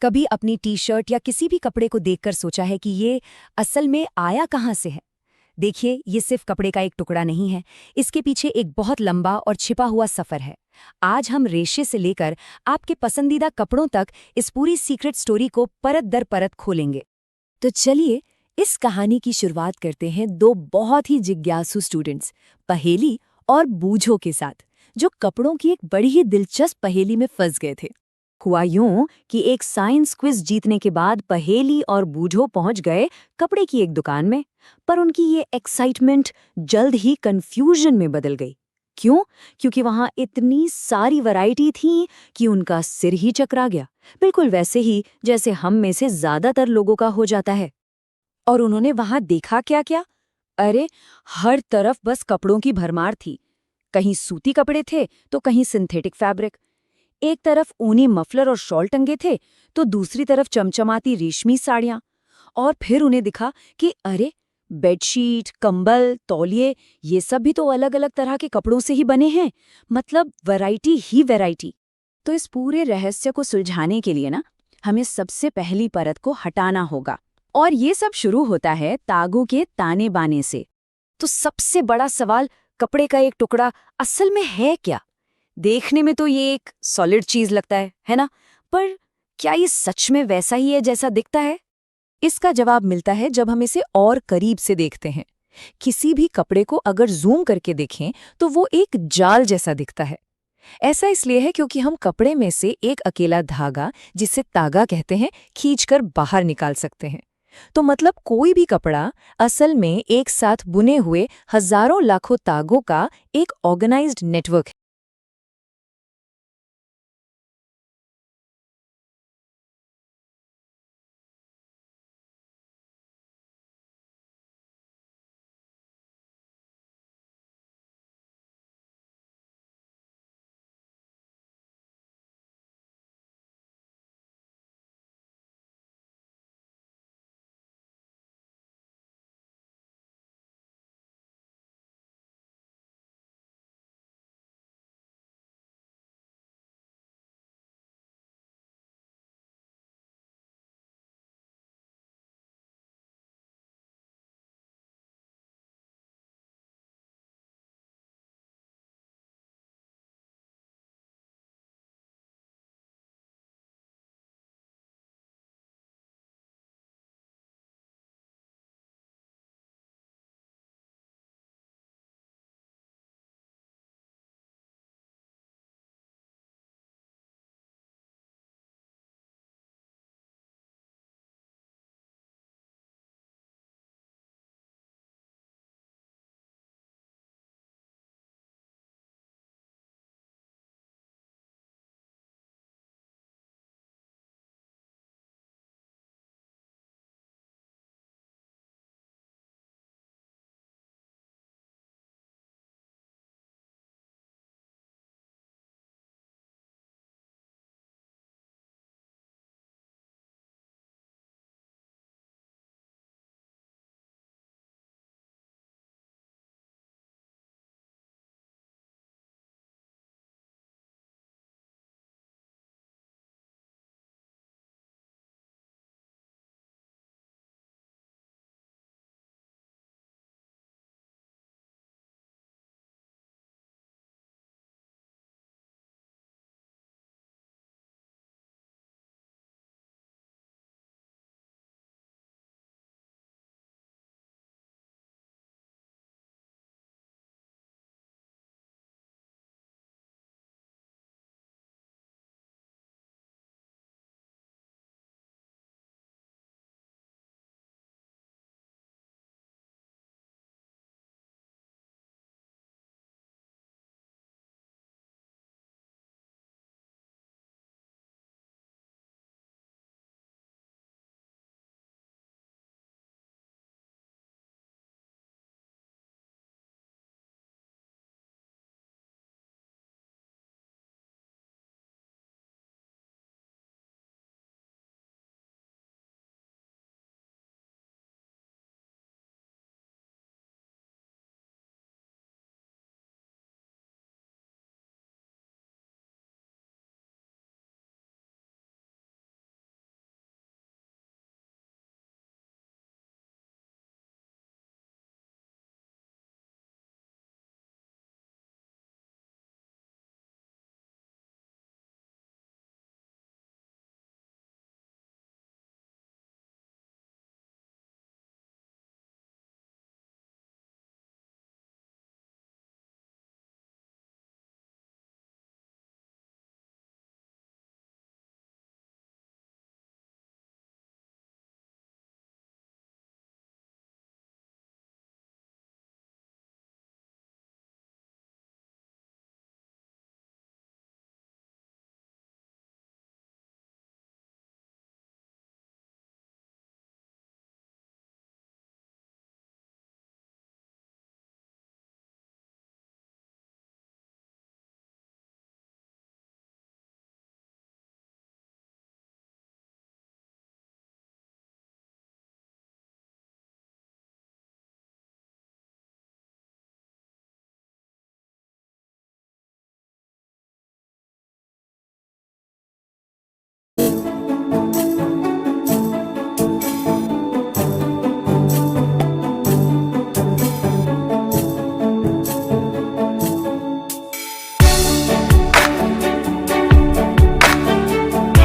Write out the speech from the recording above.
कभी अपनी T shirt या किसी भी कपड़े को देखकर सोचा है कि ये असल में आया कहाँ से है? देखिए, ये सिर्फ कपड़े का एक टुकड़ा नहीं है, इसके पीछे एक बहुत लंबा और छिपा हुआ सफ़र है। आज हम रेशे से लेकर आपके पसंदीदा कपड़ों तक इस पूरी सीक्रेट स्टोरी को परत दर परत खोलेंगे। तो चलिए, इस कहानी की शुरुआत करते हैं दो बहुत ही जिज्ञासु स्टूडेंट्स, पहेली और बूझो के साथ, जो कपड़ों की एक बड़ी ही दिलचस्प पहेली में फंस गए थे। हुआ यूं कि एक साइंस क्विज जीतने के बाद पहेली और बूझो पहुंच गए कपड़े की एक दुकान में, पर उनकी ये एक्साइटमेंट जल्द ही कंफ्यूजन में बदल गई। क्यों? क्योंकि वहां इतनी सारी वैरायटी थी कि उनका सिर ही चकरा गया, बिल्कुल वैसे ही जैसे हम में से ज्यादातर लोगों का हो जाता है। और उन्होंने वहां देखा क्या क्या? अरे, हर तरफ बस कपड़ों की भरमार थी। कहीं सूती कपड़े थे तो कहीं सिंथेटिक फैब्रिक। एक तरफ ऊनी मफलर और शॉल टंगे थे तो दूसरी तरफ चमचमाती रेशमी साड़ियां। और फिर उन्हें दिखा कि अरे, बेडशीट, कंबल, तौलिए, ये सब भी तो अलग अलग तरह के कपड़ों से ही बने हैं। मतलब वैरायटी ही वैरायटी। तो इस पूरे रहस्य को सुलझाने के लिए ना, हमें सबसे पहली परत को हटाना होगा। और ये सब शुरू होता है तागों के ताने बाने से। तो सबसे बड़ा सवाल, कपड़े का एक टुकड़ा असल में है क्या? देखने में तो ये एक सॉलिड चीज लगता है ना? पर क्या ये सच में वैसा ही है जैसा दिखता है? इसका जवाब मिलता है जब हम इसे और करीब से देखते हैं। किसी भी कपड़े को अगर जूम करके देखें तो वो एक जाल जैसा दिखता है। ऐसा इसलिए है क्योंकि हम कपड़े में से एक अकेला धागा, जिसे तागा कहते हैं, खींचकर बाहर निकाल सकते हैं। तो मतलब कोई भी कपड़ा असल में एक साथ बुने हुए हजारों लाखों तागों का एक ऑर्गेनाइज्ड नेटवर्क है।